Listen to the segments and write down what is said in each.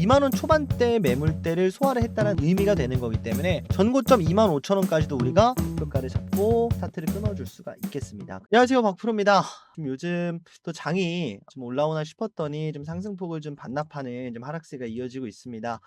2만 원 초반대 매물대를 소화를 했다는 의미가 되는 거기 때문에 전고점 25,000원까지도 우리가 목표가를 잡고 스타트를 끊어줄 수가 있겠습니다. 안녕하세요, 박프로입니다. 좀 요즘 또 장이 좀 올라오나 싶었더니 좀 상승폭을 좀 반납하는 좀 하락세가 이어지고 있습니다.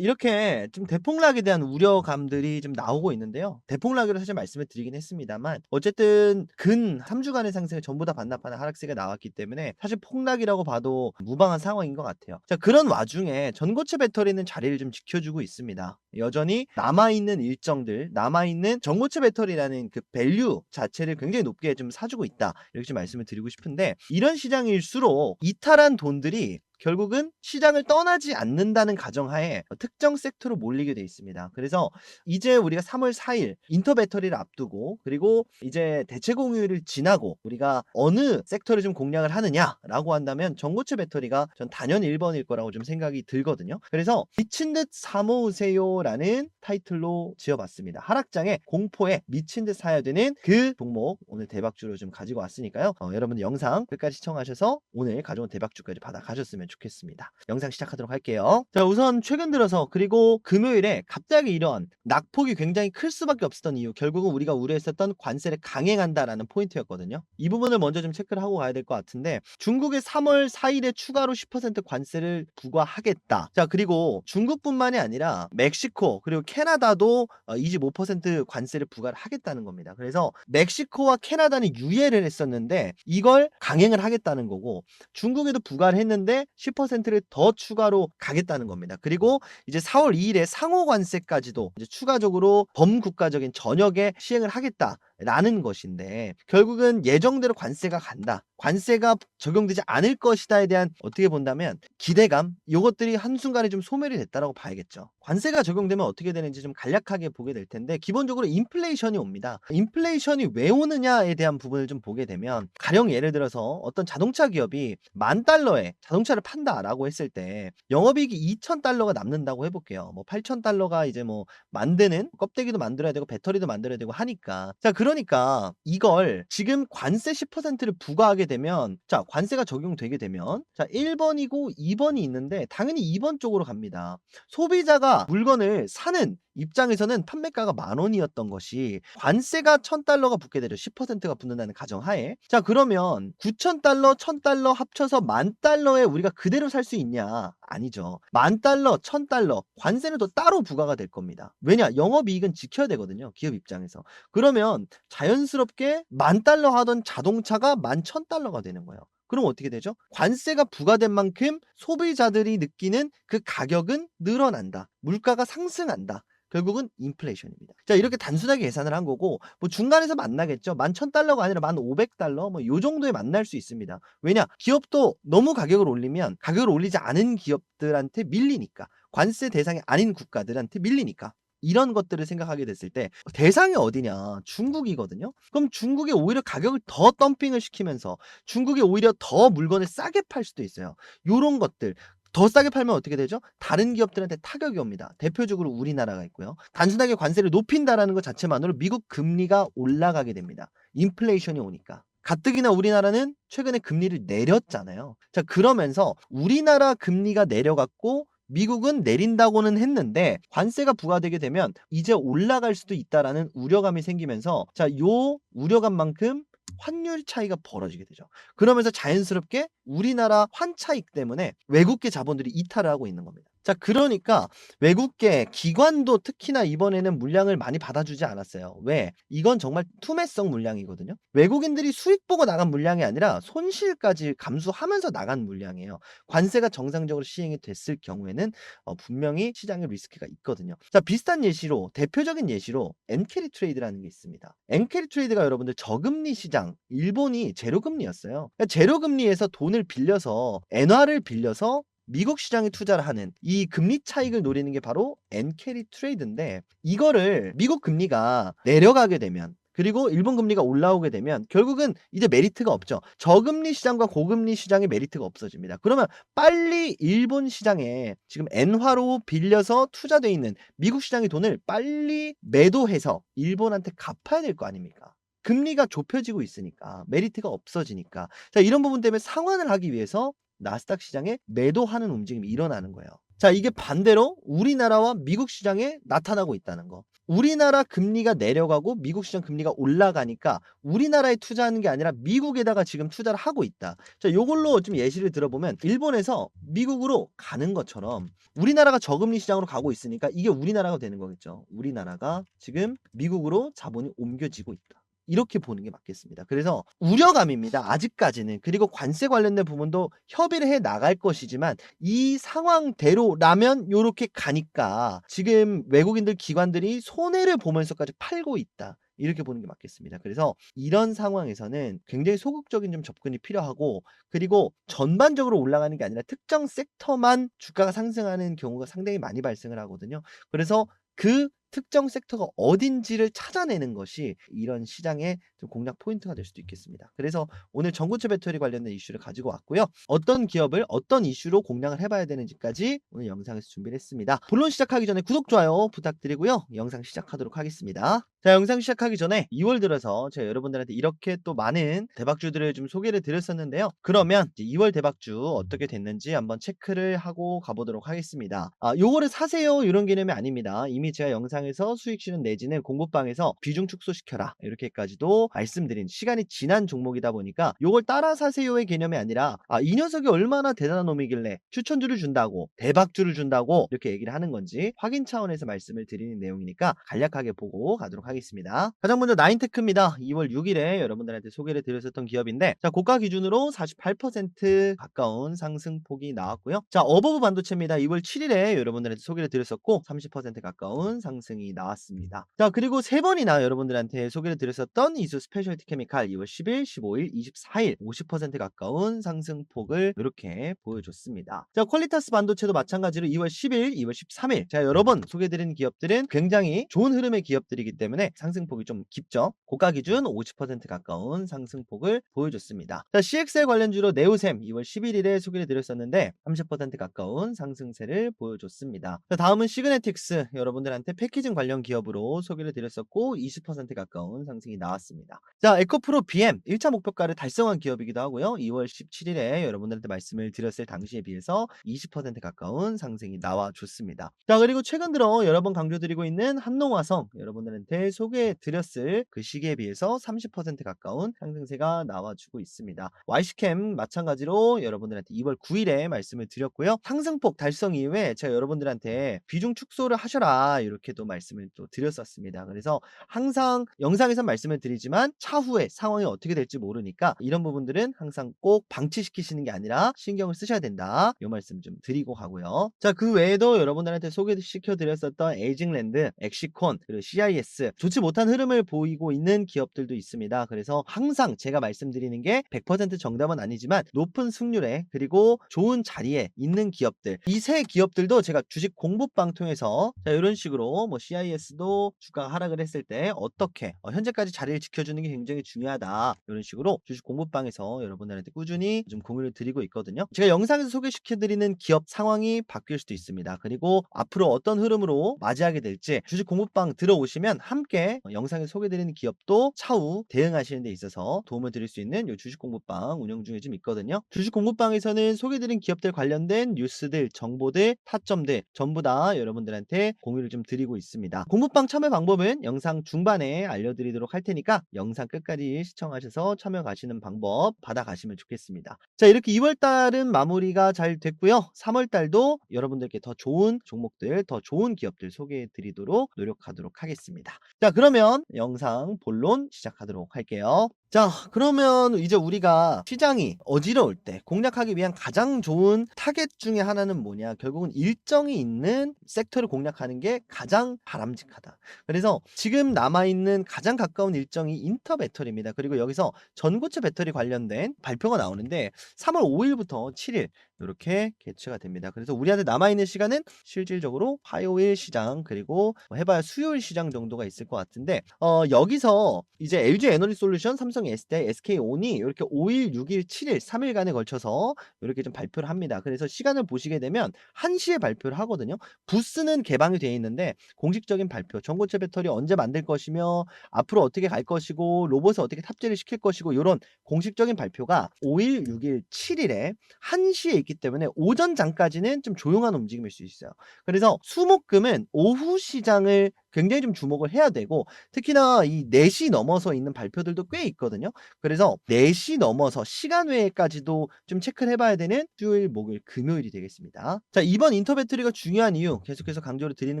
이렇게 좀 대폭락에 대한 우려감들이 좀 나오고 있는데요. 대폭락으로 사실 말씀을 드리긴 했습니다만 어쨌든 근 3주간의 상승을 전부 다 반납하는 하락세가 나왔기 때문에 사실 폭락이라고 봐도 무방한 상황인 것 같아요. 자, 그런 와중에 전고체 배터리는 자리를 좀 지켜주고 있습니다. 여전히 남아있는 일정들, 남아있는 전고체 배터리라는 그 밸류 자체를 굉장히 높게 좀 사주고 있다, 이렇게 좀 말씀을 드리고 싶은데, 이런 시장일수록 이탈한 돈들이 결국은 시장을 떠나지 않는다는 가정하에 특정 섹터로 몰리게 돼 있습니다. 그래서 이제 우리가 3월 4일 인터 배터리를 앞두고, 그리고 이제 대체 공휴일을 지나고 우리가 어느 섹터를 좀 공략을 하느냐라고 한다면 전고체 배터리가 전 단연 1번일 거라고 좀 생각이 들거든요. 그래서 미친 듯 사모으세요라는 타이틀로 지어봤습니다. 하락장에 공포에 미친 듯 사야 되는 그 종목, 오늘 대박주로 좀 가지고 왔으니까요. 여러분 영상 끝까지 시청하셔서 오늘 가져온 대박주까지 받아가셨으면 좋겠습니다. 영상 시작하도록 할게요. 자, 우선 최근 들어서 그리고 금요일에 갑자기 이런 낙폭이 굉장히 클 수밖에 없었던 이유, 결국은 우리가 우려했었던 관세를 강행한다라는 포인트였거든요. 이 부분을 먼저 좀 체크를 하고 가야 될 것 같은데, 중국의 3월 4일에 추가로 10% 관세를 부과하겠다. 자, 그리고 중국뿐만이 아니라 멕시코 그리고 캐나다도 25% 관세를 부과를 하겠다는 겁니다. 그래서 멕시코와 캐나다는 유예를 했었는데 이걸 강행을 하겠다는 거고, 중국에도 부과를 했는데 10%를 더 추가로 가겠다는 겁니다. 그리고 이제 4월 2일에 상호 관세까지도 이제 추가적으로 범국가적인 전역에 시행을 하겠다라는 것인데, 결국은 예정대로 관세가 간다, 관세가 적용되지 않을 것이다에 대한 어떻게 본다면 기대감, 요것들이 한순간에 좀 소멸이 됐다라고 봐야겠죠. 관세가 적용되면 어떻게 되는지 좀 간략하게 보게 될 텐데, 기본적으로 인플레이션이 옵니다. 인플레이션이 왜 오느냐에 대한 부분을 좀 보게 되면, 가령 예를 들어서 어떤 자동차 기업이 $10,000에 자동차를 판다라고 했을 때 영업이익이 $2,000가 남는다고 해볼게요. 뭐 $8,000가 이제 뭐 만드는 껍데기도 만들어야 되고 배터리도 만들어야 되고 하니까, 자, 그러니까 이걸 지금 관세 10%를 부과하게 되면, 자, 관세가 적용되게 되면, 자, 1번이고 2번이 있는데 당연히 2번 쪽으로 갑니다. 소비자가 물건을 사는 입장에서는 판매가가 10,000원이었던 것이 관세가 $1,000가 붙게 되죠. 10%가 붙는다는 가정하에. 자, 그러면 $9,000, $1,000 합쳐서 $10,000에 우리가 그대로 살 수 있냐? 아니죠. $10,000, $1,000 관세는 또 따로 부과가 될 겁니다. 왜냐? 영업이익은 지켜야 되거든요, 기업 입장에서. 그러면 자연스럽게 $10,000 하던 자동차가 $11,000가 되는 거예요. 그럼 어떻게 되죠? 관세가 부과된 만큼 소비자들이 느끼는 그 가격은 늘어난다, 물가가 상승한다. 결국은 인플레이션입니다. 자, 이렇게 단순하게 계산을 한 거고, 뭐 중간에서 만나겠죠. $11,000가 아니라 $1,500, 뭐 요 정도에 만날 수 있습니다. 왜냐? 기업도 너무 가격을 올리면 가격을 올리지 않은 기업들한테 밀리니까, 관세 대상이 아닌 국가들한테 밀리니까. 이런 것들을 생각하게 됐을 때 대상이 어디냐? 중국이거든요. 그럼 중국이 오히려 가격을 더 덤핑을 시키면서 중국이 오히려 더 물건을 싸게 팔 수도 있어요. 요런 것들 더 싸게 팔면 어떻게 되죠? 다른 기업들한테 타격이 옵니다. 대표적으로 우리나라가 있고요. 단순하게 관세를 높인다라는 것 자체만으로 미국 금리가 올라가게 됩니다. 인플레이션이 오니까. 가뜩이나 우리나라는 최근에 금리를 내렸잖아요. 자, 그러면서 우리나라 금리가 내려갔고 미국은 내린다고는 했는데 관세가 부과되게 되면 이제 올라갈 수도 있다라는 우려감이 생기면서, 자, 요 우려감만큼 환율 차이가 벌어지게 되죠. 그러면서 자연스럽게 우리나라 환차익 때문에 외국계 자본들이 이탈을 하고 있는 겁니다. 자, 그러니까 외국계 기관도 특히나 이번에는 물량을 많이 받아주지 않았어요. 왜? 이건 정말 투매성 물량이거든요. 외국인들이 수익 보고 나간 물량이 아니라 손실까지 감수하면서 나간 물량이에요. 관세가 정상적으로 시행이 됐을 경우에는 분명히 시장에 리스크가 있거든요. 자, 비슷한 예시로, 대표적인 예시로 엔캐리 트레이드라는 게 있습니다. 엔캐리 트레이드가 여러분들 저금리 시장, 일본이 제로금리였어요. 그러니까 제로금리에서 돈을 빌려서, 엔화를 빌려서 미국 시장에 투자를 하는 이 금리 차익을 노리는 게 바로 엔캐리 트레이드인데, 이거를 미국 금리가 내려가게 되면, 그리고 일본 금리가 올라오게 되면 결국은 이제 메리트가 없죠. 저금리 시장과 고금리 시장의 메리트가 없어집니다. 그러면 빨리 일본 시장에 지금 엔화로 빌려서 투자돼 있는 미국 시장의 돈을 빨리 매도해서 일본한테 갚아야 될 거 아닙니까? 금리가 좁혀지고 있으니까, 메리트가 없어지니까. 자, 이런 부분 때문에 상환을 하기 위해서 나스닥 시장에 매도하는 움직임이 일어나는 거예요. 자, 이게 반대로 우리나라와 미국 시장에 나타나고 있다는 거. 우리나라 금리가 내려가고 미국 시장 금리가 올라가니까 우리나라에 투자하는 게 아니라 미국에다가 지금 투자를 하고 있다. 자, 요걸로 좀 예시를 들어보면 일본에서 미국으로 가는 것처럼 우리나라가 저금리 시장으로 가고 있으니까 이게 우리나라가 되는 거겠죠. 우리나라가 지금 미국으로 자본이 옮겨지고 있다. 이렇게 보는 게 맞겠습니다. 그래서 우려감입니다. 아직까지는. 그리고 관세 관련된 부분도 협의를 해 나갈 것이지만 이 상황대로라면 요렇게 가니까 지금 외국인들 기관들이 손해를 보면서까지 팔고 있다. 이렇게 보는 게 맞겠습니다. 그래서 이런 상황에서는 굉장히 소극적인 좀 접근이 필요하고, 그리고 전반적으로 올라가는 게 아니라 특정 섹터만 주가가 상승하는 경우가 상당히 많이 발생을 하거든요. 그래서 그 특정 섹터가 어딘지를 찾아내는 것이 이런 시장의 좀 공략 포인트가 될 수도 있겠습니다. 그래서 오늘 전고체 배터리 관련된 이슈를 가지고 왔고요. 어떤 기업을 어떤 이슈로 공략을 해봐야 되는지까지 오늘 영상에서 준비를 했습니다. 본론 시작하기 전에 구독, 좋아요 부탁드리고요. 영상 시작하도록 하겠습니다. 자, 영상 시작하기 전에 2월 들어서 제가 여러분들한테 이렇게 또 많은 대박주들을 좀 소개를 드렸었는데요. 그러면 이제 2월 대박주 어떻게 됐는지 한번 체크를 하고 가보도록 하겠습니다. 요거를 사세요 이런 개념이 아닙니다. 이미 제가 영상에서 수익 실현 내지는 공부방에서 비중 축소시켜라 이렇게까지도 말씀드린, 시간이 지난 종목이다 보니까 요걸 따라 사세요의 개념이 아니라 이 녀석이 얼마나 대단한 놈이길래 추천주를 준다고, 대박주를 준다고 이렇게 얘기를 하는 건지 확인 차원에서 말씀을 드리는 내용이니까 간략하게 보고 가도록 하겠습니다. 가장 먼저 나인테크입니다. 2월 6일에 여러분들한테 소개를 드렸었던 기업인데, 자, 고가 기준으로 48% 가까운 상승폭이 나왔고요. 자, 어버브 반도체입니다. 2월 7일에 여러분들한테 소개를 드렸었고 30% 가까운 상승이 나왔습니다. 자, 그리고 세 번이나 여러분들한테 소개를 드렸었던 이수 스페셜티 케미칼 2월 10일, 15일, 24일 50% 가까운 상승폭을 이렇게 보여줬습니다. 자, 퀄리타스 반도체도 마찬가지로 2월 10일, 2월 13일 자, 여러 번 소개드린 기업들은 굉장히 좋은 흐름의 기업들이기 때문에 상승폭이 좀 깊죠. 고가 기준 50% 가까운 상승폭을 보여줬습니다. 자, CXL 관련주로 네오셈 2월 11일에 소개를 드렸었는데 30% 가까운 상승세를 보여줬습니다. 자, 다음은 시그네틱스, 여러분들한테 패키징 관련 기업으로 소개를 드렸었고 20% 가까운 상승이 나왔습니다. 자, 에코프로 BM 1차 목표가를 달성한 기업이기도 하고요. 2월 17일에 여러분들한테 말씀을 드렸을 당시에 비해서 20% 가까운 상승이 나와줬습니다. 자, 그리고 최근 들어 여러 번 강조드리고 있는 한농화성, 여러분들한테 소개해드렸을 그 시기에 비해서 30% 가까운 상승세가 나와주고 있습니다. YC캠 마찬가지로 여러분들한테 2월 9일에 말씀을 드렸고요. 상승폭 달성 이후에 제가 여러분들한테 비중 축소를 하셔라 이렇게도 말씀을 또 드렸었습니다. 그래서 항상 영상에서 말씀을 드리지만 차후에 상황이 어떻게 될지 모르니까 이런 부분들은 항상 꼭 방치시키시는 게 아니라 신경을 쓰셔야 된다, 이 말씀 좀 드리고 가고요. 자, 그 외에도 여러분들한테 소개시켜 드렸었던 에이징랜드, 엑시콘, 그리고 CIS 좋지 못한 흐름을 보이고 있는 기업들도 있습니다. 그래서 항상 제가 말씀드리는 게 100% 정답은 아니지만 높은 승률에 그리고 좋은 자리에 있는 기업들, 이 세 기업들도 제가 주식 공부방 통해서 자, 이런 식으로 뭐 CIS도 주가가 하락을 했을 때 어떻게 현재까지 자리를 지켜주는 게 굉장히 중요하다, 이런 식으로 주식 공부방에서 여러분들한테 꾸준히 좀 공유를 드리고 있거든요. 제가 영상에서 소개시켜드리는 기업 상황이 바뀔 수도 있습니다. 그리고 앞으로 어떤 흐름으로 맞이하게 될지 주식 공부방 들어오시면 함께 영상에서 소개드리는 기업도 차후 대응하시는 데 있어서 도움을 드릴 수 있는 이 주식 공부방 운영 중에 좀 있거든요. 주식 공부방에서는 소개드린 기업들 관련된 뉴스들, 정보들, 타점들 전부 다 여러분들한테 공유를 좀 드리고 있습니다. 공부방 참여 방법은 영상 중반에 알려드리도록 할 테니까 영상 끝까지 시청하셔서 참여 가시는 방법 받아가시면 좋겠습니다. 자, 이렇게 2월달은 마무리가 잘 됐고요. 3월달도 여러분들께 더 좋은 종목들, 더 좋은 기업들 소개해 드리도록 노력하도록 하겠습니다. 자, 그러면 영상 본론 시작하도록 할게요. 자, 그러면 이제 우리가 시장이 어지러울 때 공략하기 위한 가장 좋은 타겟 중에 하나는 뭐냐? 결국은 일정이 있는 섹터를 공략하는 게 가장 바람직하다. 그래서 지금 남아있는 가장 가까운 일정이 인터 배터리입니다. 그리고 여기서 전고체 배터리 관련된 발표가 나오는데 3월 5일부터 7일 이렇게 개최가 됩니다. 그래서 우리한테 남아있는 시간은 실질적으로 화요일 시장, 그리고 해봐야 수요일 시장 정도가 있을 것 같은데, 여기서 이제 LG 에너지 솔루션, 삼성 S대, SK온이 이렇게 5일, 6일, 7일 3일간에 걸쳐서 이렇게 좀 발표를 합니다. 그래서 시간을 보시게 되면 1시에 발표를 하거든요. 부스는 개방이 되어 있는데 공식적인 발표, 전고체 배터리 언제 만들 것이며 앞으로 어떻게 갈 것이고 로봇을 어떻게 탑재를 시킬 것이고 이런 공식적인 발표가 5일, 6일, 7일에 1시에 있기 때문에 오전 장까지는 좀 조용한 움직임일 수 있어요. 그래서 수목금은 오후 시장을 굉장히 좀 주목을 해야 되고 특히나 이 4시 넘어서 있는 발표들도 꽤 있거든요. 그래서 4시 넘어서 시간 외에까지도 좀 체크를 해 봐야 되는 수요일, 목요일, 금요일이 되겠습니다. 자, 이번 인터배터리가 중요한 이유 계속해서 강조를 드리는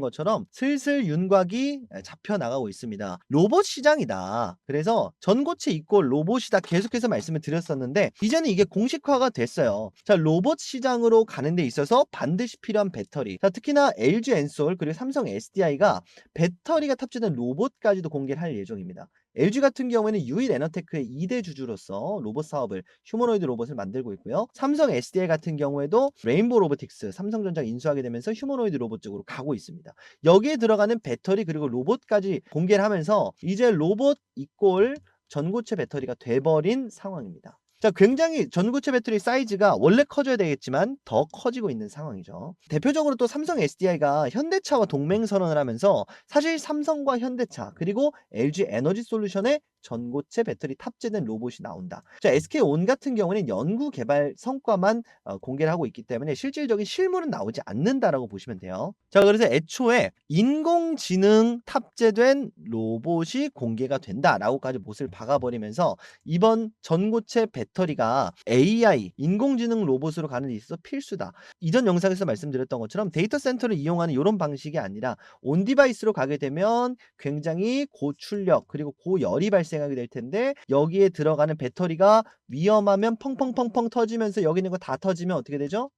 것처럼 슬슬 윤곽이 잡혀 나가고 있습니다. 로봇 시장이다. 그래서 전고체 이꼴 로봇이다 계속해서 말씀을 드렸었는데 이제는 이게 공식화가 됐어요. 자, 로봇 시장으로 가는 데 있어서 반드시 필요한 배터리. 자, 특히나 LG 엔솔 그리고 삼성 SDI가 배터리가 탑재된 로봇까지도 공개를 할 예정입니다. LG 같은 경우에는 유일 에너테크의 2대 주주로서 로봇 사업을 휴머노이드 로봇을 만들고 있고요. 삼성 SDI 같은 경우에도 레인보우 로보틱스 삼성전자가 인수하게 되면서 휴머노이드 로봇 쪽으로 가고 있습니다. 여기에 들어가는 배터리 그리고 로봇까지 공개를 하면서 이제 로봇 이꼴 전고체 배터리가 돼버린 상황입니다. 자, 굉장히 전고체 배터리 사이즈가 원래 커져야 되겠지만 더 커지고 있는 상황이죠. 대표적으로 또 삼성 SDI가 현대차와 동맹 선언을 하면서 사실 삼성과 현대차 그리고 LG 에너지 솔루션의 전고체 배터리 탑재된 로봇이 나온다. 자, SK온 같은 경우는 연구 개발 성과만 공개를 하고 있기 때문에 실질적인 실물은 나오지 않는다라고 보시면 돼요. 자, 그래서 애초에 인공지능 탑재된 로봇이 공개가 된다라고까지 못을 박아버리면서 이번 전고체 배터리가 AI 인공지능 로봇으로 가는 데 있어서 필수다. 이전 영상에서 말씀드렸던 것처럼 데이터 센터를 이용하는 이런 방식이 아니라 온 디바이스로 가게 되면 굉장히 고출력 그리고 고열이 발생하게 될 텐데 여기에 들어가는 배터리가 위험하면 펑펑펑펑 터지면서 여기 있는 거 다 터지면 어떻게 되죠?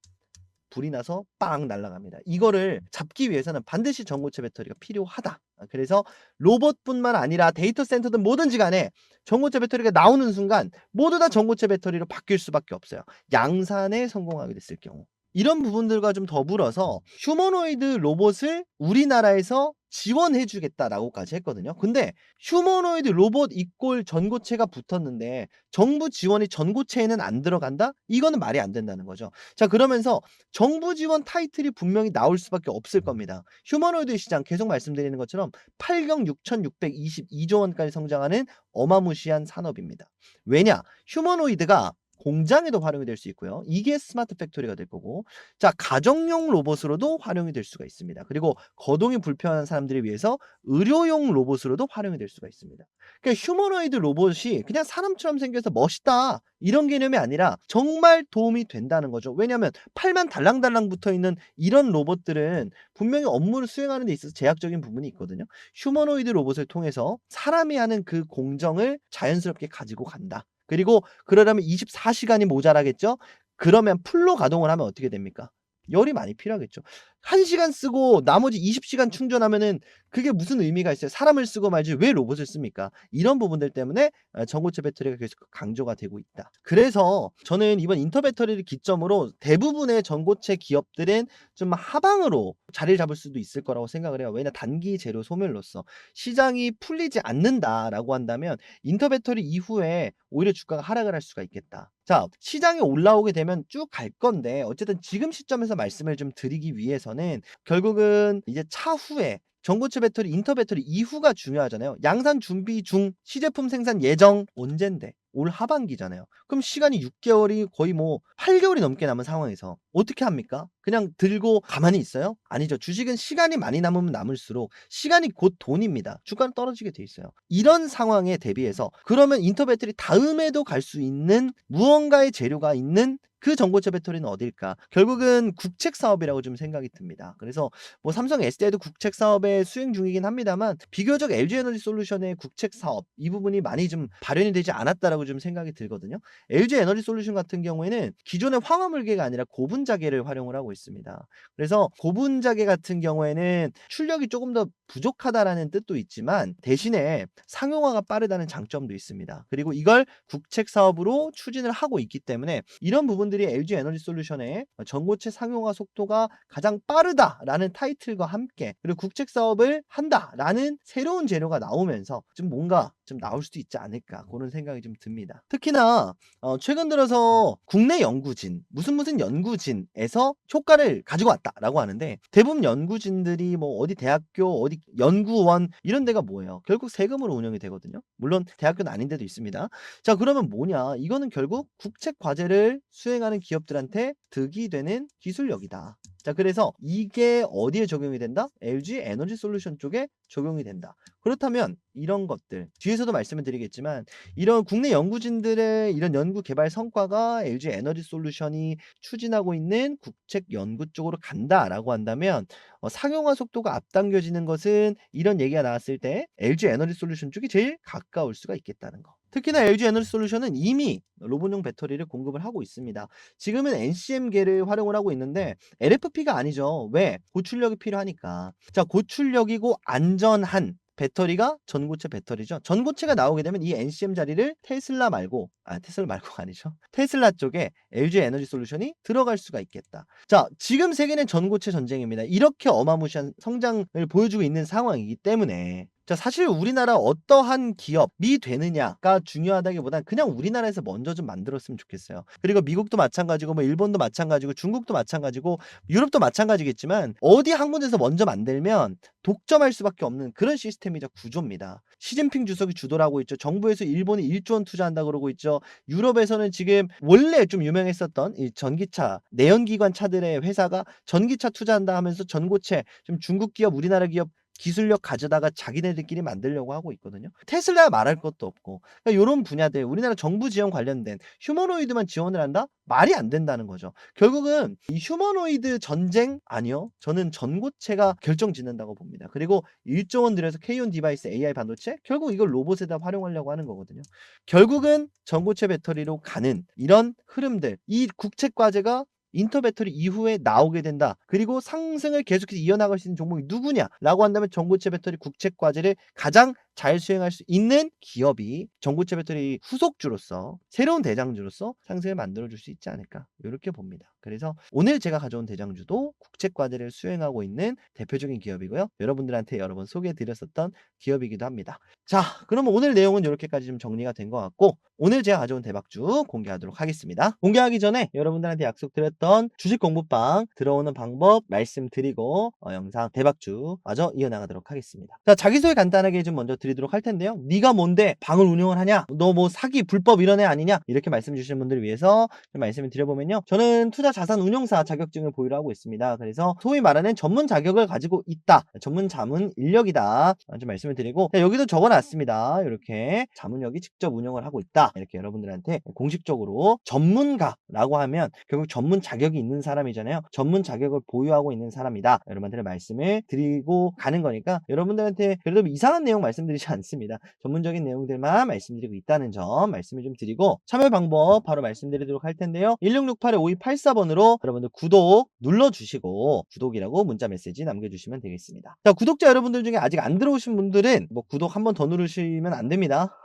불이 나서 빵 날아갑니다. 이거를 잡기 위해서는 반드시 전고체 배터리가 필요하다. 그래서 로봇뿐만 아니라 데이터 센터든 뭐든지 간에 전고체 배터리가 나오는 순간 모두 다 전고체 배터리로 바뀔 수밖에 없어요. 양산에 성공하게 됐을 경우. 이런 부분들과 좀 더불어서 휴머노이드 로봇을 우리나라에서 지원해 주겠다라고까지 했거든요. 근데 휴머노이드 로봇 이꼴 전고체가 붙었는데 정부 지원이 전고체에는 안 들어간다? 이거는 말이 안 된다는 거죠. 자, 그러면서 정부 지원 타이틀이 분명히 나올 수밖에 없을 겁니다. 휴머노이드 시장 계속 말씀드리는 것처럼 8경 6,622조 원까지 성장하는 어마무시한 산업입니다. 왜냐? 휴머노이드가 공장에도 활용이 될 수 있고요. 이게 스마트 팩토리가 될 거고 자, 가정용 로봇으로도 활용이 될 수가 있습니다. 그리고 거동이 불편한 사람들을 위해서 의료용 로봇으로도 활용이 될 수가 있습니다. 그러니까 휴머노이드 로봇이 그냥 사람처럼 생겨서 멋있다 이런 개념이 아니라 정말 도움이 된다는 거죠. 왜냐하면 팔만 달랑달랑 붙어있는 이런 로봇들은 분명히 업무를 수행하는 데 있어서 제약적인 부분이 있거든요. 휴머노이드 로봇을 통해서 사람이 하는 그 공정을 자연스럽게 가지고 간다. 그리고 그러려면 24시간이 모자라겠죠? 그러면 풀로 가동을 하면 어떻게 됩니까? 열이 많이 필요하겠죠. 1시간 쓰고 나머지 20시간 충전하면은 그게 무슨 의미가 있어요? 사람을 쓰고 말지 왜 로봇을 씁니까? 이런 부분들 때문에 전고체 배터리가 계속 강조가 되고 있다. 그래서 저는 이번 인터 배터리를 기점으로 대부분의 전고체 기업들은 좀 하방으로 자리를 잡을 수도 있을 거라고 생각을 해요. 왜냐 단기 재료 소멸로서 시장이 풀리지 않는다라고 한다면 인터 배터리 이후에 오히려 주가가 하락을 할 수가 있겠다. 자, 시장에 올라오게 되면 쭉 갈 건데 어쨌든 지금 시점에서 말씀을 좀 드리기 위해서는 결국은 이제 차후에 전고체 배터리, 인터 배터리 이후가 중요하잖아요. 양산 준비 중, 시제품 생산 예정 언젠데? 올 하반기잖아요. 그럼 시간이 6개월이 거의 뭐 8개월이 넘게 남은 상황에서 어떻게 합니까? 그냥 들고 가만히 있어요? 아니죠. 주식은 시간이 많이 남으면 남을수록 시간이 곧 돈입니다. 주가는 떨어지게 돼 있어요. 이런 상황에 대비해서 그러면 인터 배터리 다음에도 갈 수 있는 무언가의 재료가 있는 그 전고체 배터리는 어딜까? 결국은 국책 사업이라고 좀 생각이 듭니다. 그래서 뭐 삼성 SDI도 국책 사업에 수행 중이긴 합니다만 비교적 LG 에너지 솔루션의 국책 사업 이 부분이 많이 좀 발현이 되지 않았다라고 좀 생각이 들거든요. LG 에너지 솔루션 같은 경우에는 기존의 황화물계가 아니라 고분자계를 활용을 하고 있습니다. 그래서 고분자계 같은 경우에는 출력이 조금 더 부족하다라는 뜻도 있지만 대신에 상용화가 빠르다는 장점도 있습니다. 그리고 이걸 국책 사업으로 추진을 하고 있기 때문에 이런 부분들이 LG 에너지 솔루션의 전고체 상용화 속도가 가장 빠르다라는 타이틀과 함께 그리고 국책 사업을 한다라는 새로운 재료가 나오면서 좀 뭔가 좀 나올 수도 있지 않을까 그런 생각이 좀 듭니다. 특히나 최근 들어서 국내 연구진 무슨 연구진에서 효과를 가지고 왔다라고 하는데 대부분 연구진들이 뭐 어디 대학교 어디 연구원 이런 데가 뭐예요? 결국 세금으로 운영이 되거든요. 물론 대학교는 아닌 데도 있습니다. 자, 그러면 뭐냐? 이거는 결국 국책 과제를 수행하는 수행하는 기업들한테 득이 되는 기술력이다. 자, 그래서 이게 어디에 적용이 된다? LG 에너지 솔루션 쪽에 적용이 된다. 그렇다면 이런 것들 뒤에서도 말씀을 드리겠지만 이런 국내 연구진들의 이런 연구 개발 성과가 LG 에너지 솔루션이 추진하고 있는 국책 연구 쪽으로 간다라고 한다면 상용화 속도가 앞당겨지는 것은 이런 얘기가 나왔을 때 LG 에너지 솔루션 쪽이 제일 가까울 수가 있겠다는 거. 특히나 LG 에너지 솔루션은 이미 로봇용 배터리를 공급을 하고 있습니다. 지금은 NCM계를 활용을 하고 있는데 LFP가 아니죠. 왜? 고출력이 필요하니까. 자, 고출력이고 안전한 배터리가 전고체 배터리죠. 전고체가 나오게 되면 이 NCM 자리를 테슬라 말고 테슬라 말고가 아니죠. 테슬라 쪽에 LG 에너지 솔루션이 들어갈 수가 있겠다. 자, 지금 세계는 전고체 전쟁입니다. 이렇게 어마무시한 성장을 보여주고 있는 상황이기 때문에 자, 사실 우리나라 어떠한 기업이 되느냐가 중요하다기보단 그냥 우리나라에서 먼저 좀 만들었으면 좋겠어요. 그리고 미국도 마찬가지고 뭐 일본도 마찬가지고 중국도 마찬가지고 유럽도 마찬가지겠지만 어디 한 군데서 먼저 만들면 독점할 수밖에 없는 그런 시스템이자 구조입니다. 시진핑 주석이 주도를 하고 있죠. 정부에서 일본이 1조 원 투자한다 그러고 있죠. 유럽에서는 지금 원래 좀 유명했었던 이 전기차 내연기관 차들의 회사가 전기차 투자한다 하면서 전고체 좀 중국 기업 우리나라 기업 기술력 가져다가 자기네들끼리 만들려고 하고 있거든요. 테슬라야 말할 것도 없고. 그러니까 요런 분야들 우리나라 정부 지원 관련된 휴머노이드만 지원을 한다? 말이 안 된다는 거죠. 결국은 이 휴머노이드 전쟁 아니요. 저는 전고체가 결정짓는다고 봅니다. 그리고 1조 원 들여서 K-on 디바이스 AI 반도체 결국 이걸 로봇에다 활용하려고 하는 거거든요. 결국은 전고체 배터리로 가는 이런 흐름들 이 국책 과제가 인터 배터리 이후에 나오게 된다. 그리고 상승을 계속해서 이어나갈 수 있는 종목이 누구냐라고 한다면 전고체 배터리 국책 과제를 가장 잘 수행할 수 있는 기업이 전고체 배터리 후속주로서 새로운 대장주로서 상승을 만들어줄 수 있지 않을까 이렇게 봅니다. 그래서 오늘 제가 가져온 대장주도 국책 과제를 수행하고 있는 대표적인 기업이고요. 여러분들한테 여러 번 소개해드렸었던 기업이기도 합니다. 자, 그러면 오늘 내용은 이렇게까지 좀 정리가 된 것 같고 오늘 제가 가져온 대박주 공개하도록 하겠습니다. 공개하기 전에 여러분들한테 약속드렸던 주식 공부방 들어오는 방법 말씀드리고 영상 대박주 마저 이어나가도록 하겠습니다. 자, 자기소개 간단하게 좀 먼저 드리도록 할 텐데요. 네가 뭔데 방을 운영을 하냐? 너 뭐 사기 불법 이런 애 아니냐? 이렇게 말씀 주시는 분들을 위해서 좀 말씀을 드려보면요. 저는 투자 자산 운용사 자격증을 보유를 하고 있습니다. 그래서 소위 말하는 전문 자격을 가지고 있다. 전문 자문 인력이다. 좀 말씀을 드리고 여기도 적어놨습니다. 이렇게 자문력이 직접 운영을 하고 있다. 이렇게 여러분들한테 공식적으로 전문가라고 하면 결국 전문 자격이 있는 사람이잖아요. 전문 자격을 보유하고 있는 사람이다. 여러분들의 말씀을 드리고 가는 거니까 여러분들한테 그래도 이상한 내용 말씀드리지 않습니다. 전문적인 내용들만 말씀드리고 있다는 점 말씀을 좀 드리고 참여 방법 바로 말씀드리도록 할 텐데요. 1668-5284번으로 여러분들 구독 눌러주시고 구독이라고 문자 메시지 남겨주시면 되겠습니다. 자, 구독자 여러분들 중에 아직 안 들어오신 분들은 뭐 구독 한번 더 누르시면 안 됩니다.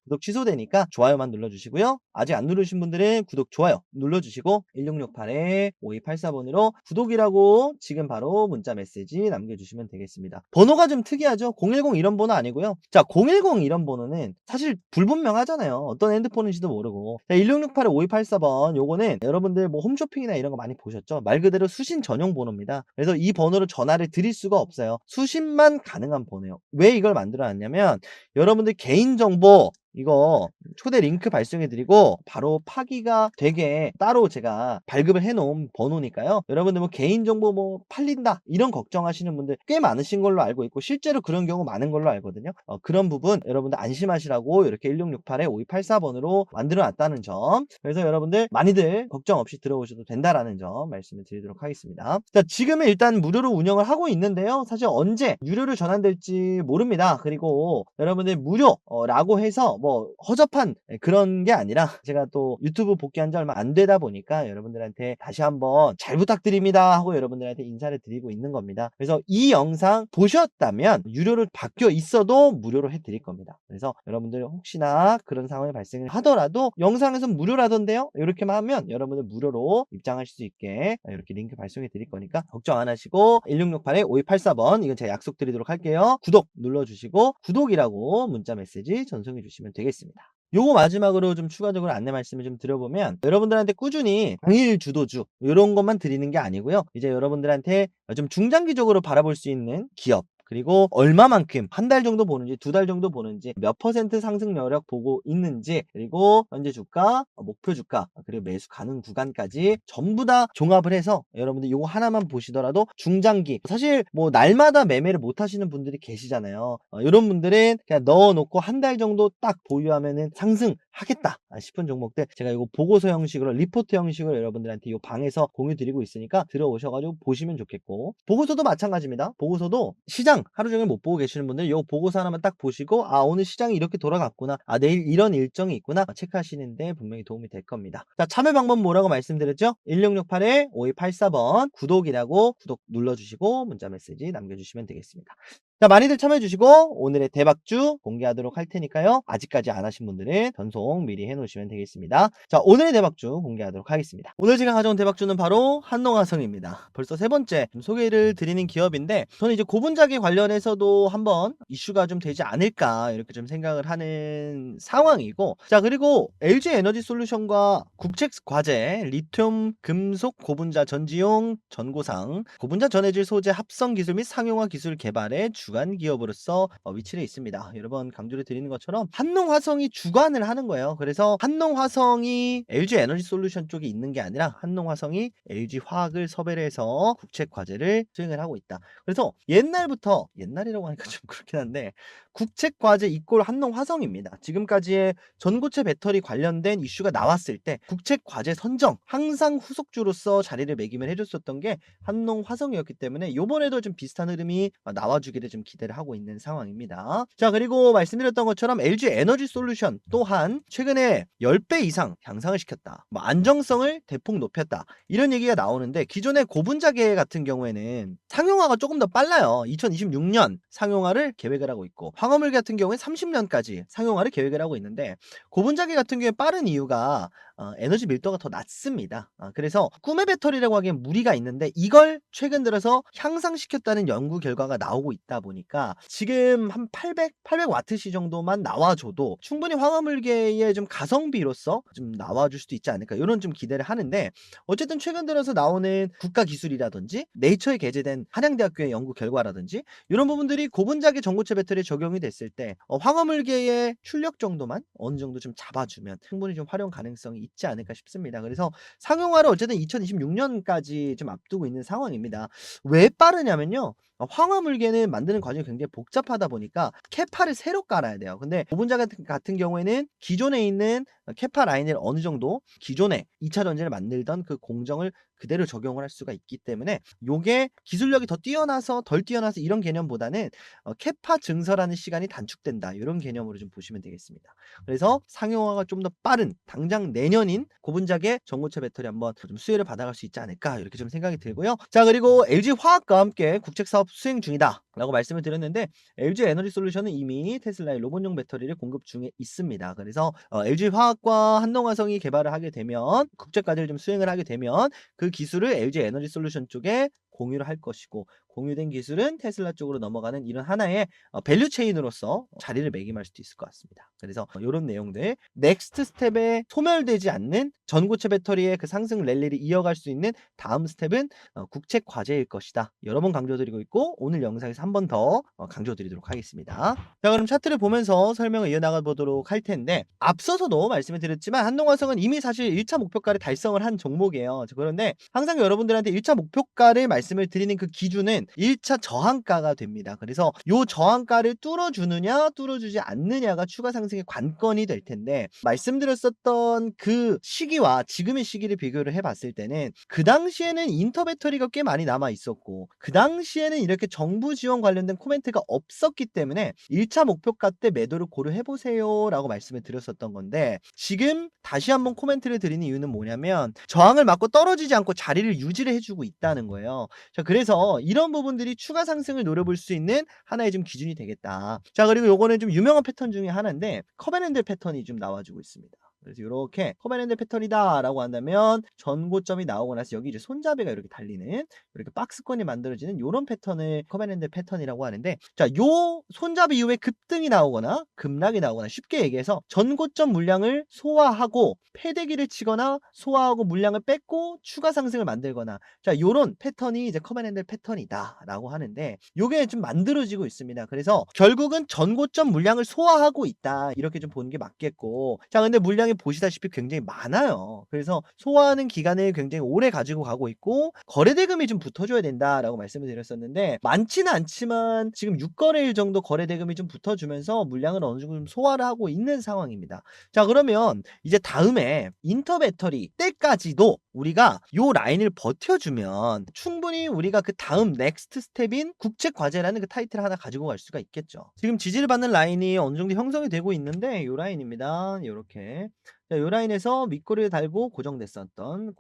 구독 취소되니까 좋아요만 눌러주시고요. 아직 안 누르신 분들은 구독, 좋아요 눌러주시고 1668-5284번으로 구독이라고 지금 바로 문자 메시지 남겨주시면 되겠습니다. 번호가 좀 특이하죠? 010 이런 번호 아니고요. 자, 010 이런 번호는 사실 불분명하잖아요. 어떤 핸드폰인지도 모르고. 자, 1668-5284번 요거는 여러분들 뭐 홈쇼핑이나 이런 거 많이 보셨죠? 말 그대로 수신 전용 번호입니다. 그래서 이 번호로 전화를 드릴 수가 없어요. 수신만 가능한 번호예요. 왜 이걸 만들어 놨냐면 여러분들 개인정보 이거 초대 링크 발송해 드리고 바로 파기가 되게 따로 제가 발급을 해 놓은 번호니까요. 여러분들 뭐 개인정보 뭐 팔린다 이런 걱정하시는 분들 꽤 많으신 걸로 알고 있고 실제로 그런 경우 많은 걸로 알거든요. 그런 부분 여러분들 안심하시라고 이렇게 1668-5284번으로 만들어 놨다는 점. 그래서 여러분들 많이들 걱정 없이 들어오셔도 된다라는 점 말씀을 드리도록 하겠습니다. 자, 지금은 일단 무료로 운영을 하고 있는데요. 사실 언제 유료로 전환될지 모릅니다. 그리고 여러분들 무료라고 해서 뭐 허접한 그런 게 아니라 제가 또 유튜브 복귀한 지 얼마 안 되다 보니까 여러분들한테 다시 한번 잘 부탁드립니다 하고 여러분들한테 인사를 드리고 있는 겁니다. 그래서 이 영상 보셨다면 유료로 바뀌어 있어도 무료로 해드릴 겁니다. 그래서 여러분들 혹시나 그런 상황이 발생을 하더라도 영상에서 무료라던데요? 이렇게만 하면 여러분들 무료로 입장하실 수 있게 이렇게 링크 발송해 드릴 거니까 걱정 안 하시고 1668-5284번 이건 제가 약속드리도록 할게요. 구독 눌러주시고 구독이라고 문자 메시지 전송해 주시면 되겠습니다. 요거 마지막으로 좀 추가적으로 안내 말씀을 좀 드려보면 여러분들한테 꾸준히 당일 주도주 이런 것만 드리는 게 아니고요. 이제 여러분들한테 좀 중장기적으로 바라볼 수 있는 기업 그리고 얼마만큼 한 달 정도 보는지 두 달 정도 보는지 몇 퍼센트 상승 여력 보고 있는지 그리고 현재 주가, 목표 주가 그리고 매수 가능 구간까지 전부 다 종합을 해서 여러분들 요거 하나만 보시더라도 중장기 사실 뭐 날마다 매매를 못 하시는 분들이 계시잖아요. 이런 분들은 그냥 넣어놓고 한 달 정도 딱 보유하면은 상승하겠다 싶은 종목들 제가 이거 보고서 형식으로 리포트 형식으로 여러분들한테 이 방에서 공유 드리고 있으니까 들어오셔가지고 보시면 좋겠고 보고서도 마찬가지입니다. 보고서도 시장 하루 종일 못 보고 계시는 분들 이 보고서 하나만 딱 보시고 아 오늘 시장이 이렇게 돌아갔구나 내일 이런 일정이 있구나 체크하시는데 분명히 도움이 될 겁니다. 자 참여 방법 뭐라고 말씀드렸죠? 1668-5284번 구독이라고 구독 눌러주시고 문자 메시지 남겨주시면 되겠습니다. 자 많이들 참여해주시고 오늘의 대박주 공개하도록 할 테니까요. 아직까지 안 하신 분들은 전송 미리 해놓으시면 되겠습니다. 자 오늘의 대박주 공개하도록 하겠습니다. 오늘 제가 가져온 대박주는 바로 한농화성입니다. 벌써 세 번째 소개를 드리는 기업인데 저는 이제 고분자기 관련해서도 한번 이슈가 좀 되지 않을까 이렇게 좀 생각을 하는 상황이고 자 그리고 LG에너지솔루션과 국책과제 리튬 금속 고분자 전지용 전고상 고분자 전해질 소재 합성 기술 및 상용화 기술 개발의 주관 기업으로서 위치해 있습니다. 여러 번 강조를 드리는 것처럼 한농화성이 주관을 하는 거예요. 그래서 한농화성이 LG에너지솔루션 쪽에 있는 게 아니라 한농화성이 LG화학을 섭외를 해서 국책과제를 수행을 하고 있다. 그래서 옛날부터 옛날이라고 하니까 좀 그렇긴 한데 국책과제 이꼴 한농화성입니다. 지금까지의 전고체 배터리 관련된 이슈가 나왔을 때 국책과제 선정 항상 후속주로서 자리를 매김을 해줬었던 게 한농화성이었기 때문에 요번에도 좀 비슷한 흐름이 나와주기를 좀 기대를 하고 있는 상황입니다. 자 그리고 말씀드렸던 것처럼 LG에너지솔루션 또한 최근에 10배 이상 향상을 시켰다. 뭐 안정성을 대폭 높였다. 이런 얘기가 나오는데 기존의 고분자계 같은 경우에는 상용화가 조금 더 빨라요. 2026년 상용화를 계획을 하고 있고 황화물 같은 경우에 30년까지 상용화를 계획을 하고 있는데 고분자계 같은 경우에 빠른 이유가 에너지 밀도가 더 낮습니다. 그래서 꿈의 배터리라고 하기엔 무리가 있는데 이걸 최근 들어서 향상시켰다는 연구 결과가 나오고 있다 보니까 지금 한 800와트시 정도만 나와줘도 충분히 황화물계의 좀 가성비로서 좀 나와줄 수도 있지 않을까 이런 좀 기대를 하는데 어쨌든 최근 들어서 나오는 국가기술이라든지 네이처에 게재된 한양대학교의 연구 결과라든지 이런 부분들이 고분자계 전고체 배터리에 적용이 됐을 때 황화물계의 출력 정도만 어느 정도 좀 잡아주면 충분히 좀 활용 가능성이 있지 않을까 싶습니다. 그래서 상용화를 어쨌든 2026년까지 좀 앞두고 있는 상황입니다. 왜 빠르냐면요. 황화물계는 만드는 과정이 굉장히 복잡하다 보니까 캐파를 새로 깔아야 돼요. 근데 고분자 같은 경우에는 기존에 있는 캐파 라인을 어느 정도 기존에 2차 전지를 만들던 그 공정을 그대로 적용을 할 수가 있기 때문에 요게 기술력이 더 뛰어나서 덜 뛰어나서 이런 개념보다는 캐파 증설하는 시간이 단축된다. 이런 개념으로 좀 보시면 되겠습니다. 그래서 상용화가 좀 더 빠른 당장 내년인 고분자계 전고체 배터리 한번 좀 수혜를 받아갈 수 있지 않을까 이렇게 좀 생각이 들고요. 자 그리고 LG화학과 함께 국책사업 수행 중이다 라고 말씀을 드렸는데 LG에너지솔루션은 이미 테슬라의 로봇용 배터리를 공급 중에 있습니다. 그래서 LG화학과 한농화성이 개발을 하게 되면 국책과제를 좀 수행을 하게 되면 그 기술을 LG에너지솔루션 쪽에 공유를 할 것이고 공유된 기술은 테슬라 쪽으로 넘어가는 이런 하나의 밸류체인으로서 자리를 매김할 수도 있을 것 같습니다. 그래서 이런 내용들 넥스트 스텝에 소멸되지 않는 전고체 배터리의 그 상승 랠리를 이어갈 수 있는 다음 스텝은 국책 과제일 것이다. 여러 번 강조드리고 있고 오늘 영상에서 한 번 더 강조드리도록 하겠습니다. 자 그럼 차트를 보면서 설명을 이어나가 보도록 할 텐데 앞서서도 말씀을 드렸지만 한농화성은 이미 사실 1차 목표가를 달성을 한 종목이에요. 그런데 항상 여러분들한테 1차 목표가를 말씀을 드리는 그 기준은 1차 저항가가 됩니다. 그래서 이 저항가를 뚫어주느냐 뚫어주지 않느냐가 추가 상승의 관건이 될 텐데 말씀드렸었던 그 시기와 지금의 시기를 비교를 해봤을 때는 그 당시에는 인터 배터리가 꽤 많이 남아 있었고 그 당시에는 이렇게 정부 지원 관련된 코멘트가 없었기 때문에 1차 목표가 때 매도를 고려해보세요 라고 말씀을 드렸었던 건데 지금 다시 한번 코멘트를 드리는 이유는 뭐냐면 저항을 맞고 떨어지지 않고 자리를 유지를 해주고 있다는 거예요. 자 그래서 이런 부분들이 추가 상승을 노려볼 수 있는 하나의 좀 기준이 되겠다. 자 그리고 요거는 좀 유명한 패턴 중에 하나인데 커베넌트 패턴이 좀 나와주고 있습니다. 그래서 이렇게 커맨드 패턴이다라고 한다면 전고점이 나오고 나서 여기 이제 손잡이가 이렇게 달리는 이렇게 박스권이 만들어지는 이런 패턴을 커맨드 패턴이라고 하는데 자, 요 손잡이 이후에 급등이 나오거나 급락이 나오거나 쉽게 얘기해서 전고점 물량을 소화하고 패대기를 치거나 소화하고 물량을 뺏고 추가 상승을 만들거나 자, 요런 패턴이 이제 커맨드 패턴이다라고 하는데 요게 좀 만들어지고 있습니다. 그래서 결국은 전고점 물량을 소화하고 있다. 이렇게 좀 보는 게 맞겠고 자, 근데 물량이 보시다시피 굉장히 많아요. 그래서 소화하는 기간을 굉장히 오래 가지고 가고 있고 거래대금이 좀 붙어줘야 된다라고 말씀을 드렸었는데 많지는 않지만 지금 6거래일 정도 거래대금이 좀 붙어주면서 물량을 어느 정도 좀 소화를 하고 있는 상황입니다. 자, 그러면 이제 다음에 인터배터리 때까지도 우리가 요 라인을 버텨주면 충분히 우리가 그 다음 넥스트 스텝인 국책과제라는 그 타이틀을 하나 가지고 갈 수가 있겠죠. 지금 지지를 받는 라인이 어느 정도 형성이 되고 있는데 요 라인입니다. 요렇게 자, 요 라인에서 윗꼬리를 달고 고정됐었던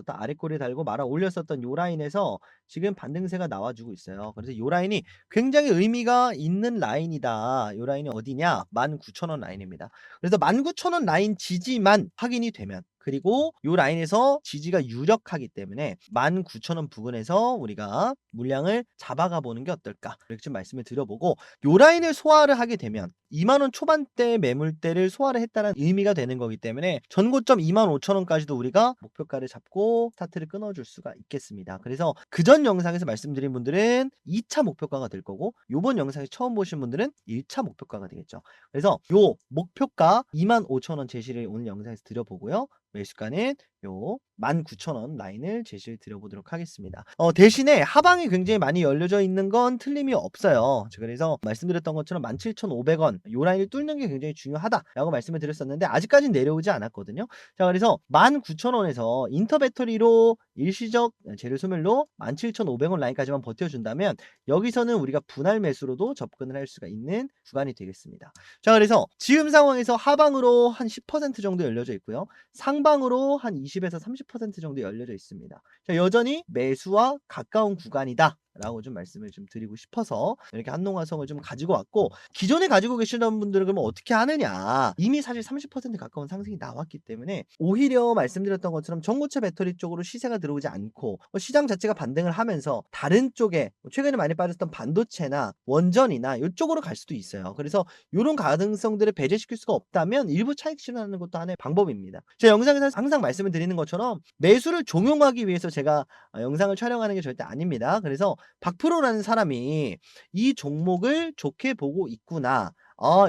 아랫꼬리를 달고 말아 올렸었던 요 라인에서 지금 반등세가 나와주고 있어요. 그래서 요 라인이 굉장히 의미가 있는 라인이다. 요 라인이 어디냐? 19,000원 라인입니다. 그래서 19,000원 라인 지지만 확인이 되면 그리고 요 라인에서 지지가 유력하기 때문에 19,000원 부근에서 우리가 물량을 잡아가 보는 게 어떨까? 이렇게 좀 말씀을 드려보고 요 라인을 소화를 하게 되면 20,000원 초반대 매물대를 소화를 했다는 의미가 되는 거기 때문에 전고점 25,000원까지도 우리가 목표가를 잡고 스타트를 끊어줄 수가 있겠습니다. 그래서 그전 영상에서 말씀드린 분들은 2차 목표가가 될 거고 요번 영상에서 처음 보신 분들은 1차 목표가가 되겠죠. 그래서 요 목표가 25,000원 제시를 오늘 영상에서 드려보고요. 매수가는 요 19,000원 라인을 제시를 드려보도록 하겠습니다. 대신에 하방이 굉장히 많이 열려져 있는 건 틀림이 없어요. 그래서 말씀드렸던 것처럼 17,500원 요 라인을 뚫는 게 굉장히 중요하다라고 말씀을 드렸었는데 아직까지는 내려오지 않았거든요. 자, 그래서 19,000원에서 인터배터리로 일시적 재료 소멸로 17,500원 라인까지만 버텨준다면 여기서는 우리가 분할 매수로도 접근을 할 수가 있는 구간이 되겠습니다. 자, 그래서 지금 상황에서 하방으로 한 10% 정도 열려져 있고요. 상방으로 한 20에서 30% 정도 열려져 있습니다. 자, 여전히 매수와 가까운 구간이다. 라고 좀 말씀을 좀 드리고 싶어서 이렇게 한농화성을 좀 가지고 왔고 기존에 가지고 계시던 분들은 그러면 어떻게 하느냐 이미 사실 30% 가까운 상승이 나왔기 때문에 오히려 말씀드렸던 것처럼 전고체 배터리 쪽으로 시세가 들어오지 않고 시장 자체가 반등을 하면서 다른 쪽에 최근에 많이 빠졌던 반도체나 원전이나 이쪽으로 갈 수도 있어요. 그래서 이런 가능성들을 배제시킬 수가 없다면 일부 차익 실현하는 것도 하나의 방법입니다. 제 영상에서 항상 말씀을 드리는 것처럼 매수를 종용하기 위해서 제가 영상을 촬영하는 게 절대 아닙니다. 그래서 박프로라는 사람이 이 종목을 좋게 보고 있구나.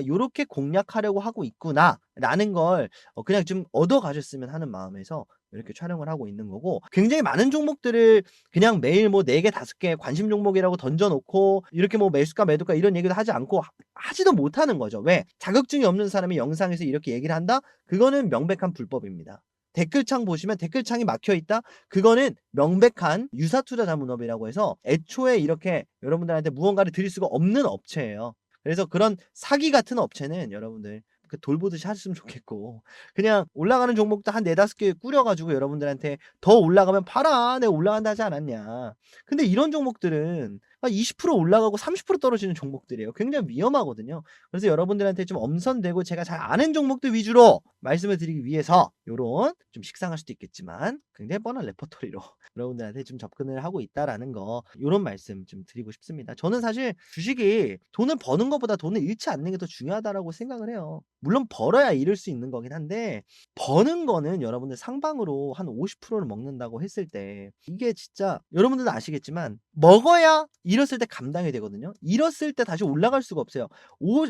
요렇게 공략하려고 하고 있구나. 라는 걸 그냥 좀 얻어 가셨으면 하는 마음에서 이렇게 촬영을 하고 있는 거고 굉장히 많은 종목들을 그냥 매일 뭐 4개, 5개 관심 종목이라고 던져 놓고 이렇게 뭐 매수가, 매도가 이런 얘기도 하지 않고 하지도 못하는 거죠. 왜? 자격증이 없는 사람이 영상에서 이렇게 얘기를 한다? 그거는 명백한 불법입니다. 댓글창 보시면 댓글창이 막혀 있다? 그거는 명백한 유사투자 자문업이라고 해서 애초에 이렇게 여러분들한테 무언가를 드릴 수가 없는 업체예요. 그래서 그런 사기 같은 업체는 여러분들 그 돌보듯이 하셨으면 좋겠고 그냥 올라가는 종목도 한 4-5개 꾸려 가지고 여러분들한테 "더 올라가면 팔아. 내가 올라간다 하지 않았냐." 근데 이런 종목들은 20% 올라가고 30% 떨어지는 종목들이에요. 굉장히 위험하거든요. 그래서 여러분들한테 좀 엄선되고 제가 잘 아는 종목들 위주로 말씀을 드리기 위해서 요런 좀 식상할 수도 있겠지만 굉장히 뻔한 레퍼토리로 여러분들한테 좀 접근을 하고 있다라는 거 요런 말씀 좀 드리고 싶습니다. 저는 사실 주식이 돈을 버는 것보다 돈을 잃지 않는 게 더 중요하다라고 생각을 해요. 물론 벌어야 잃을 수 있는 거긴 한데 버는 거는 여러분들 상방으로 한 50%를 먹는다고 했을 때 이게 진짜 여러분들도 아시겠지만 먹어야 잃었을 때 감당이 되거든요. 잃었을 때 다시 올라갈 수가 없어요.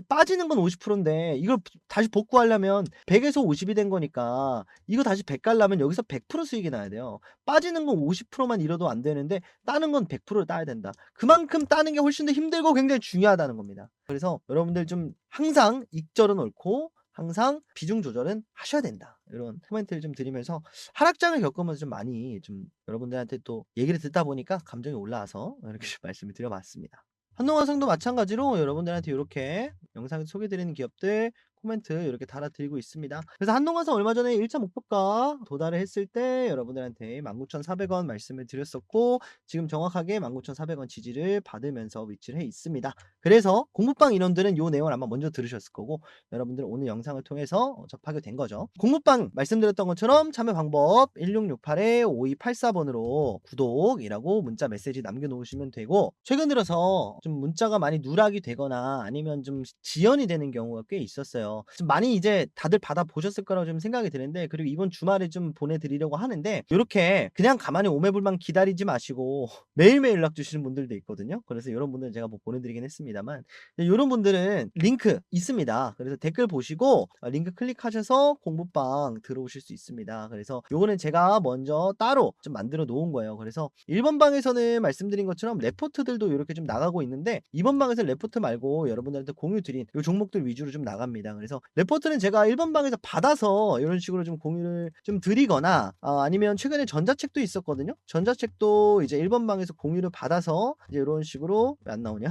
빠지는 건 50%인데 이걸 다시 복구하려면 100에서 50이 된 거니까 이거 다시 100 가려면 여기서 100% 수익이 나야 돼요. 빠지는 건 50%만 잃어도 안 되는데 따는 건 100%를 따야 된다. 그만큼 따는 게 훨씬 더 힘들고 굉장히 중요하다는 겁니다. 그래서 여러분들 좀 항상 익절은 옳고 항상 비중 조절은 하셔야 된다. 이런 코멘트를 좀 드리면서 하락장을 겪으면서 좀 많이 좀 여러분들한테 또 얘기를 듣다 보니까 감정이 올라와서 이렇게 좀 말씀을 드려봤습니다. 한농화성도 마찬가지로 여러분들한테 이렇게 영상에서 소개드리는 기업들 코멘트 이렇게 달아드리고 있습니다. 그래서 한동안서 얼마 전에 1차 목표가 도달을 했을 때 여러분들한테 19,400원 말씀을 드렸었고 지금 정확하게 19,400원 지지를 받으면서 위치를 해 있습니다. 그래서 공부방 인원들은 요 내용을 아마 먼저 들으셨을 거고 여러분들은 오늘 영상을 통해서 접하게 된 거죠. 공부방 말씀드렸던 것처럼 참여 방법 1668-5284번으로 구독이라고 문자 메시지 남겨놓으시면 되고 최근 들어서 좀 문자가 많이 누락이 되거나 아니면 좀 지연이 되는 경우가 꽤 있었어요. 좀 많이 이제 다들 받아보셨을 거라고 좀 생각이 드는데 그리고 이번 주말에 좀 보내드리려고 하는데 요렇게 그냥 가만히 오매불만 기다리지 마시고 매일매일 연락 주시는 분들도 있거든요. 그래서 이런 분들은 제가 뭐 보내드리긴 했습니다만 요런 분들은 링크 있습니다. 그래서 댓글 보시고 링크 클릭하셔서 공부방 들어오실 수 있습니다. 그래서 요거는 제가 먼저 따로 좀 만들어 놓은 거예요. 그래서 1번 방에서는 말씀드린 것처럼 레포트들도 이렇게 좀 나가고 있는데 2번 방에서 레포트 말고 여러분들한테 공유 드린 요 종목들 위주로 좀 나갑니다. 그래서 레포트는 제가 1번 방에서 받아서 이런 식으로 좀 공유를 좀 드리거나 아니면 최근에 전자책도 있었거든요. 전자책도 이제 1번 방에서 공유를 받아서 이제 이런 식으로 왜 안 나오냐?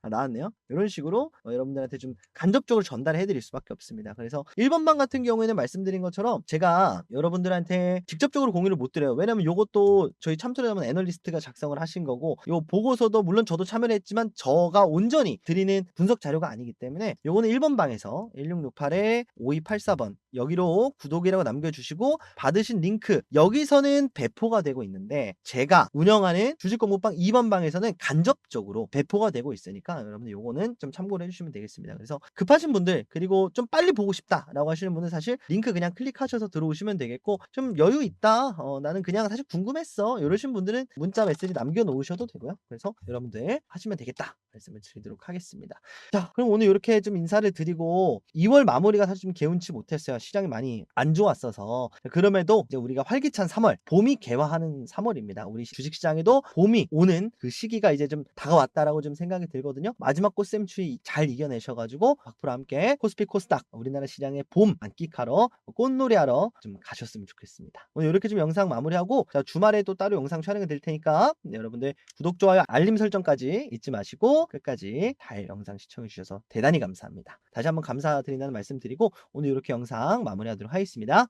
나왔네요. 이런 식으로 여러분들한테 좀 간접적으로 전달해 드릴 수밖에 없습니다. 그래서 1번 방 같은 경우에는 말씀드린 것처럼 제가 여러분들한테 직접적으로 공유를 못 드려요. 왜냐면 요것도 저희 참투자자문 애널리스트가 작성을 하신 거고 요 보고서도 물론 저도 참여를 했지만 저가 온전히 드리는 분석 자료가 아니기 때문에 요거는 1번 방에서 1668-5284번 여기로 구독이라고 남겨주시고 받으신 링크 여기서는 배포가 되고 있는데 제가 운영하는 주식공부방 2번 방에서는 간접적으로 배포가 되고 있으니까 여러분들 요거는 좀 참고를 해주시면 되겠습니다. 그래서 급하신 분들 그리고 좀 빨리 보고 싶다라고 하시는 분은 사실 링크 그냥 클릭하셔서 들어오시면 되겠고 좀 여유 있다 나는 그냥 사실 궁금했어 이러신 분들은 문자 메시지 남겨놓으셔도 되고요. 그래서 여러분들 하시면 되겠다 말씀을 드리도록 하겠습니다. 자 그럼 오늘 이렇게 좀 인사를 드리고 2월 마무리가 사실 좀 개운치 못했어요. 시장이 많이 안 좋았어서 그럼에도 이제 우리가 활기찬 3월 봄이 개화하는 3월입니다. 우리 주식시장에도 봄이 오는 그 시기가 이제 좀 다가왔다라고 좀 생각이 들거든요. 마지막 꽃샘추위 잘 이겨내셔가지고 박프로 함께 코스피 코스닥 우리나라 시장의 봄 만끽하러 꽃놀이하러 좀 가셨으면 좋겠습니다. 오늘 이렇게 좀 영상 마무리하고 자, 주말에 또 따로 영상 촬영이 될 테니까 여러분들 구독 좋아요 알림 설정까지 잊지 마시고 끝까지 잘 영상 시청해 주셔서 대단히 감사합니다. 다시 한번 감사드린다는 말씀 드리고 오늘 이렇게 영상 마무리하도록 하겠습니다.